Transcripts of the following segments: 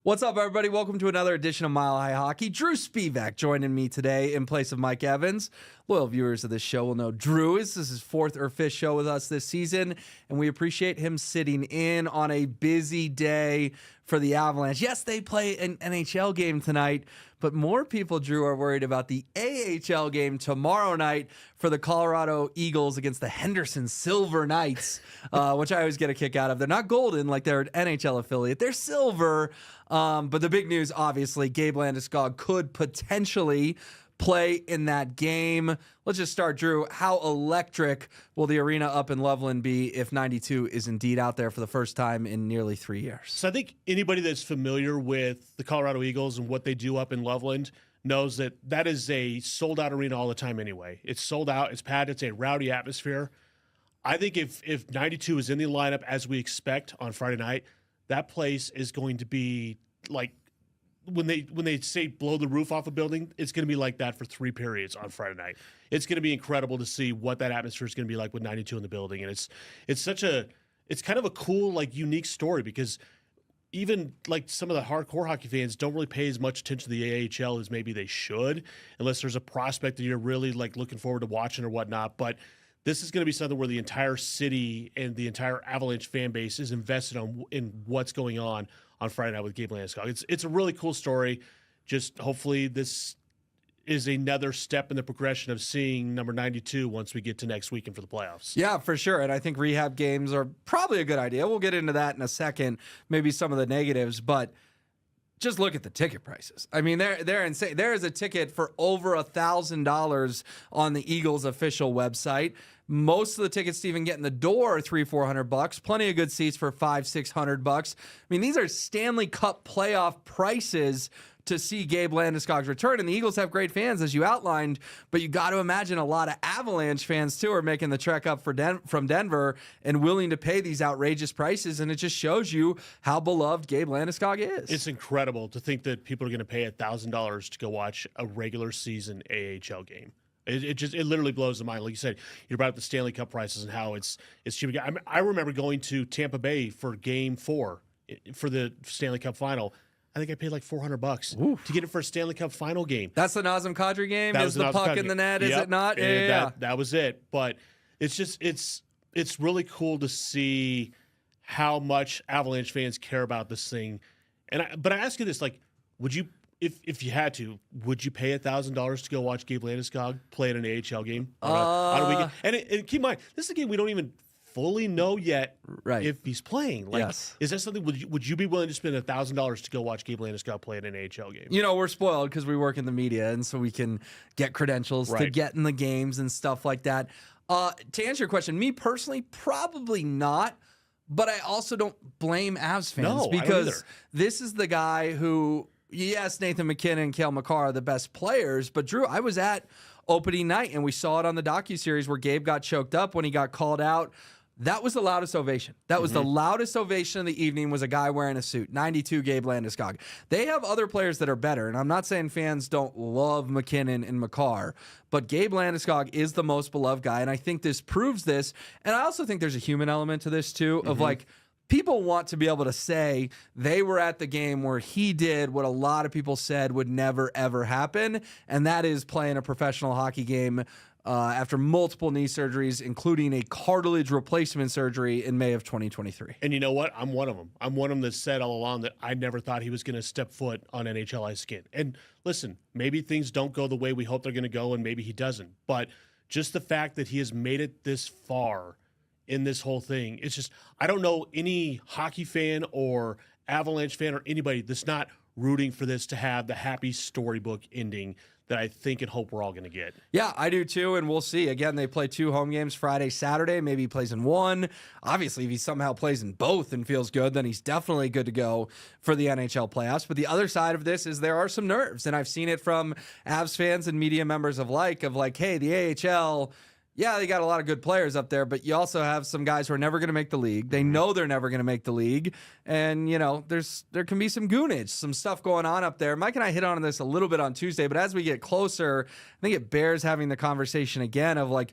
What's up, everybody? Welcome to another edition of Mile High Hockey. Drew Spevak joining me today in place of Mike Evans. Loyal viewers of this show will know Drew is his fourth or fifth show with us this season, and we appreciate him sitting in on a busy day for the Avalanche. Yes, they play an NHL game tonight, but more people, Drew, are worried about the AHL game tomorrow night for the Colorado Eagles against the Henderson Silver Knights, which I always get a kick out of. They're not golden like their NHL affiliate. They're silver. But the big news, obviously, Gabe Landeskog could potentially play in that game. Let's just start, Drew. How electric will the arena up in Loveland be if 92 is indeed out there for the first time in nearly 3 years? So I think anybody that's familiar with the Colorado Eagles and what they do up in Loveland knows that that is a sold-out arena all the time anyway. It's sold out. It's packed. It's a rowdy atmosphere. I think if 92 is in the lineup as we expect on Friday night, that place is going to be like when they say blow the roof off a building, it's going to be like that for 3 periods on Friday night. It's going to be incredible to see what that atmosphere is going to be like with 92 in the building, and it's kind of a cool, like, unique story because even like some of the hardcore hockey fans don't really pay as much attention to the AHL as maybe they should, unless there's a prospect that you're really like looking forward to watching or whatnot. But this is going to be something where the entire city and the entire Avalanche fan base is invested in what's going on Friday night with Gabe Landeskog. It's a really cool story. Just hopefully this is another step in the progression of seeing number 92 once we get to next weekend for the playoffs. Yeah, for sure. And I think rehab games are probably a good idea. We'll get into that in a second, maybe some of the negatives, but just look at the ticket prices. I mean, they're insane. There is a ticket for over $1,000 on the Eagles official website. Most of the tickets to even get in the door are $300-400. Plenty of good seats for $500-600. I mean, these are Stanley Cup playoff prices to see Gabe Landeskog's return. And the Eagles have great fans, as you outlined, but you got to imagine a lot of Avalanche fans, too, are making the trek up from Denver and willing to pay these outrageous prices. And it just shows you how beloved Gabe Landeskog is. It's incredible to think that people are going to pay $1,000 to go watch a regular season AHL game. It literally blows the mind. Like you said, you brought up the Stanley Cup prices and how it's cheap. I remember going to Tampa Bay for Game 4 for the Stanley Cup Final. I think I paid like $400 to get it for a Stanley Cup Final game. That's the Nazem Kadri game. Is the puck in the net? Is it not? Yeah. That was it. But it's really cool to see how much Avalanche fans care about this thing. But I ask you this: like, would you? If you had to, would you pay $1,000 to go watch Gabe Landeskog play in an AHL game on a weekend? And keep in mind, this is a game we don't even fully know yet if he's playing. Like, yes. Is that something? Would you be willing to spend $1,000 to go watch Gabe Landeskog play in an AHL game? You know, we're spoiled because we work in the media, and so we can get credentials to get in the games and stuff like that. To answer your question, me personally, probably not. But I also don't blame Avs fans because this is the guy who. Yes, Nathan McKinnon and Cale Makar are the best players, but Drew, I was at opening night, and we saw it on the docuseries where Gabe got choked up when he got called out. That was the loudest ovation. That was the loudest ovation of the evening, was a guy wearing a suit. 92 Gabe Landeskog. They have other players that are better, and I'm not saying fans don't love McKinnon and Makar, but Gabe Landeskog is the most beloved guy, and I think this proves this. And I also think there's a human element to this, too, of like, people want to be able to say they were at the game where he did what a lot of people said would never, ever happen, and that is playing a professional hockey game after multiple knee surgeries, including a cartilage replacement surgery in May of 2023. And you know what? I'm one of them. I'm one of them that said all along that I never thought he was going to step foot on NHL ice again. And listen, maybe things don't go the way we hope they're going to go, and maybe he doesn't. But just the fact that he has made it this far in this whole thing, it's just, I don't know any hockey fan or Avalanche fan or anybody that's not rooting for this to have the happy storybook ending that I think and hope we're all going to get. Yeah, I do too, and we'll see. Again, they play 2 home games, Friday, Saturday. Maybe he plays in one. Obviously, if he somehow plays in both and feels good, then he's definitely good to go for the NHL playoffs. But the other side of this is there are some nerves, and I've seen it from Avs fans and media members of like, hey, the AHL, yeah, they got a lot of good players up there, but you also have some guys who are never going to make the league. They know they're never going to make the league. And, you know, there can be some goonage, some stuff going on up there. Mike and I hit on this a little bit on Tuesday, but as we get closer, I think it bears having the conversation again of like,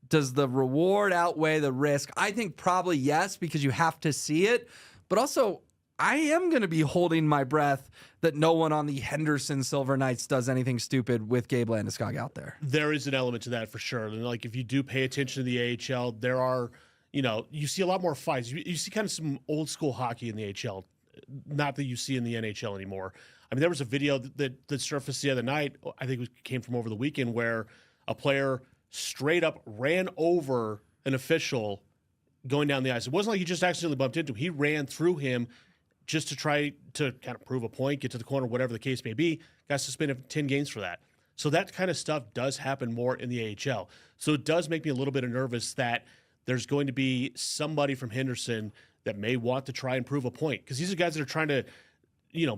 does the reward outweigh the risk? I think probably yes, because you have to see it. But also, I am going to be holding my breath that no one on the Henderson Silver Knights does anything stupid with Gabe Landeskog out there. There is an element to that for sure. And like, if you do pay attention to the AHL, there are, you see a lot more fights. You see kind of some old school hockey in the AHL, not that you see in the NHL anymore. I mean, there was a video that surfaced the other night, I think it came from over the weekend, where a player straight up ran over an official going down the ice. It wasn't like he just accidentally bumped into him. He ran through him just to try to kind of prove a point, get to the corner, whatever the case may be. Got suspended 10 games for that. So that kind of stuff does happen more in the AHL. So it does make me a little bit nervous that there's going to be somebody from Henderson that may want to try and prove a point, because these are guys that are trying to,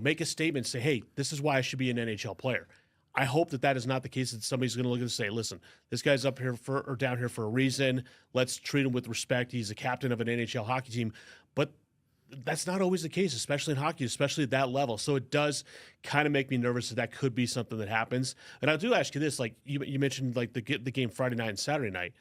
make a statement, say, hey, this is why I should be an NHL player. I hope that is not the case, that somebody's going to look and say, listen, this guy's up here or down here for a reason. Let's treat him with respect. He's a captain of an NHL hockey team. But that's not always the case, especially in hockey, especially at that level. So it does kind of make me nervous that could be something that happens. And I do ask you this, like you mentioned, like the game Friday night and Saturday night.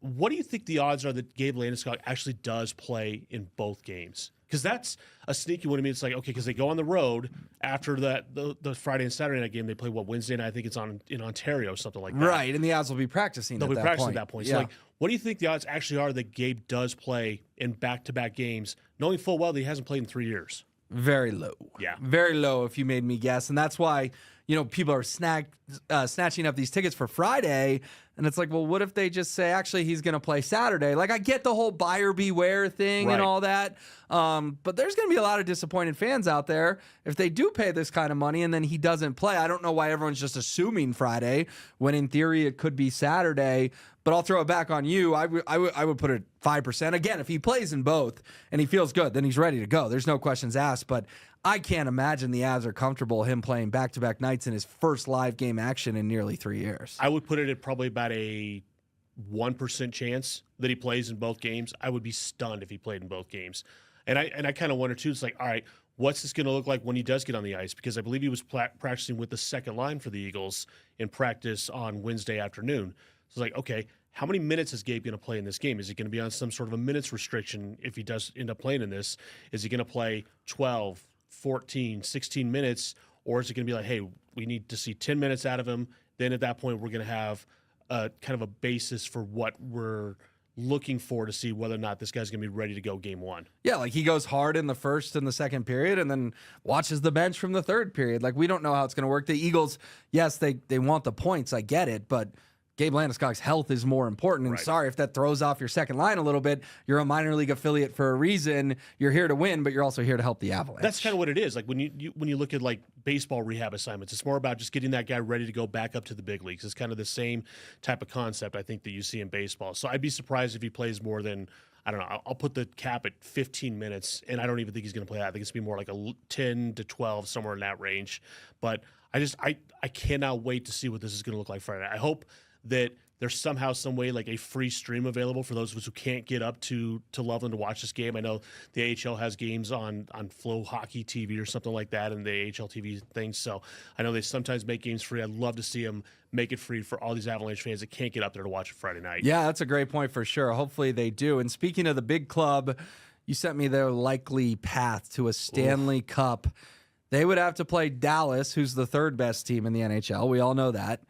What do you think the odds are that Gabe Landeskog actually does play in both games? Because that's a sneaky one to me. It's like, okay, because they go on the road after the Friday and Saturday night game. They play Wednesday night? I think it's in Ontario or something like that. Right, and the odds will be practicing. They'll be practicing at that point. Yeah. So, like, what do you think the odds actually are that Gabe does play in back-to-back games, knowing full well that he hasn't played in 3 years? Very low. Yeah, very low. If you made me guess, and that's why people are snatching up these tickets for Friday. And it's like, well, what if they just say, actually, he's going to play Saturday? Like, I get the whole buyer beware thing and all that. But there's going to be a lot of disappointed fans out there if they do pay this kind of money and then he doesn't play. I don't know why everyone's just assuming Friday when in theory it could be Saturday. But I'll throw it back on you. I would put it 5%. Again, if he plays in both and he feels good, then he's ready to go. There's no questions asked. But I can't imagine the Avs are comfortable him playing back-to-back nights in his first live game action in nearly 3 years. I would put it at probably about a 1% chance that he plays in both games. I would be stunned if he played in both games. And I kind of wonder, too, it's like, all right, what's this going to look like when he does get on the ice? Because I believe he was practicing with the second line for the Eagles in practice on Wednesday afternoon. So it's like, okay, how many minutes is Gabe going to play in this game? Is he going to be on some sort of a minutes restriction if he does end up playing in this? Is he going to play 12, 14, 16 minutes, or is it going to be like, hey, we need to see 10 minutes out of him? Then at that point, we're going to have kind of a basis for what we're looking for to see whether or not this guy's going to be ready to go game one. Yeah, like he goes hard in the first and the second period and then watches the bench from the third period. Like, we don't know how it's going to work. The Eagles, yes, they want the points. I get it, but Gabe Landeskog's health is more important. And sorry if that throws off your second line a little bit. You're a minor league affiliate for a reason. You're here to win, but you're also here to help the Avalanche. That's kind of what it is. Like when you look at like baseball rehab assignments, it's more about just getting that guy ready to go back up to the big leagues. It's kind of the same type of concept, I think, that you see in baseball. So I'd be surprised if he plays more than, I don't know, I'll put the cap at 15 minutes, and I don't even think he's going to play that. I think it's going to be more like a 10 to 12, somewhere in that range. But I cannot wait to see what this is going to look like Friday night. I hope that there's somehow, some way, like a free stream available for those of us who can't get up to Loveland to watch this game. I know the AHL has games on Flow Hockey TV or something like that, and the AHL TV things. So I know they sometimes make games free. I'd love to see them make it free for all these Avalanche fans that can't get up there to watch it Friday night. Yeah, that's a great point for sure. Hopefully they do. And speaking of the big club, you sent me their likely path to a Stanley Cup. They would have to play Dallas, who's the third best team in the NHL. We all know that.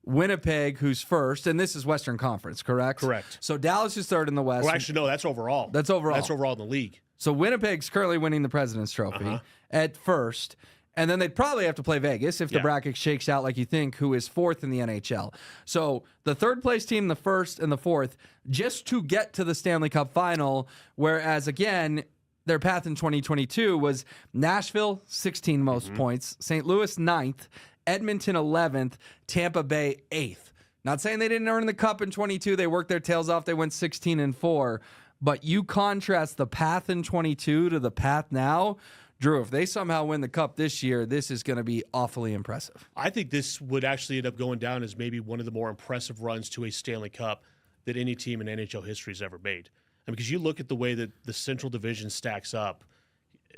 Winnipeg, who's first, and this is Western Conference, correct? Correct. So Dallas is third in the West. Well, actually, no, that's overall. That's overall. That's overall in the league. So Winnipeg's currently winning the President's Trophy at first, and then they'd probably have to play Vegas if the bracket shakes out like you think, who is fourth in the NHL. So the third place team, the first, and the fourth, just to get to the Stanley Cup final, whereas, again, their path in 2022 was Nashville, 16 most points, St. Louis, 9th, Edmonton 11th, Tampa Bay 8th. Not saying they didn't earn the cup in 22. They worked their tails off. They went 16-4. But you contrast the path in 22 to the path now. Drew, if they somehow win the cup this year, this is going to be awfully impressive. I think this would actually end up going down as maybe one of the more impressive runs to a Stanley Cup that any team in NHL history has ever made. And because you look at the way that the Central Division stacks up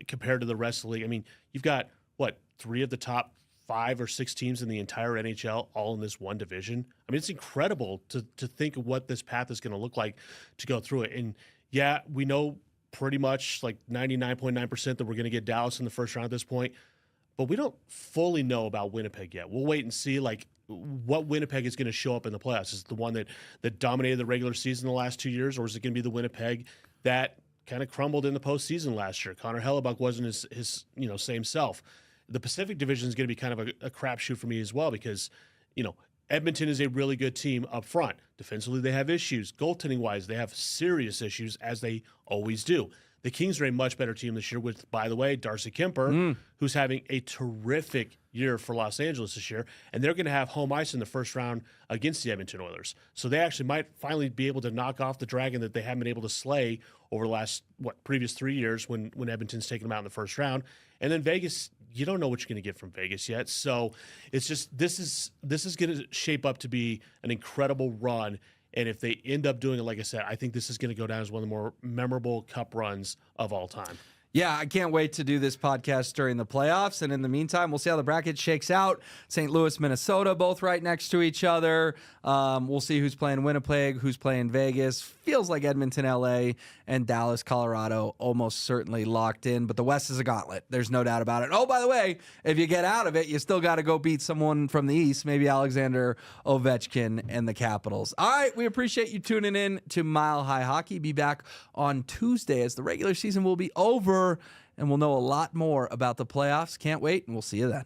compared to the rest of the league, I mean, you've got, what, 3 of the top 5 or 6 teams in the entire NHL all in this one division. I mean, it's incredible to think of what this path is going to look like to go through it. And yeah, we know pretty much like 99.9% that we're going to get Dallas in the first round at this point. But we don't fully know about Winnipeg yet. We'll wait and see like what Winnipeg is going to show up in the playoffs. Is it the one that dominated the regular season the last 2 years, or is it going to be the Winnipeg that kind of crumbled in the postseason last year? Connor Hellebuck wasn't his same self. The Pacific Division is going to be kind of a crapshoot for me as well because, Edmonton is a really good team up front. Defensively, they have issues. Goaltending-wise, they have serious issues, as they always do. The Kings are a much better team this year with, by the way, Darcy Kemper, who's having a terrific year for Los Angeles this year, and they're going to have home ice in the first round against the Edmonton Oilers. So they actually might finally be able to knock off the Dragon that they haven't been able to slay over the previous 3 years when Edmonton's taken them out in the first round. And then Vegas, you don't know what you're going to get from Vegas yet. So it's just this is going to shape up to be an incredible run. And if they end up doing it, like I said, I think this is going to go down as one of the more memorable Cup runs of all time. Yeah, I can't wait to do this podcast during the playoffs. And in the meantime, we'll see how the bracket shakes out. St. Louis, Minnesota, both right next to each other. We'll see who's playing Winnipeg, who's playing Vegas. Feels like Edmonton, LA, and Dallas, Colorado almost certainly locked in. But the West is a gauntlet. There's no doubt about it. Oh, by the way, if you get out of it, you still got to go beat someone from the East, maybe Alexander Ovechkin and the Capitals. All right, we appreciate you tuning in to Mile High Hockey. Be back on Tuesday as the regular season will be over, and we'll know a lot more about the playoffs. Can't wait, and we'll see you then.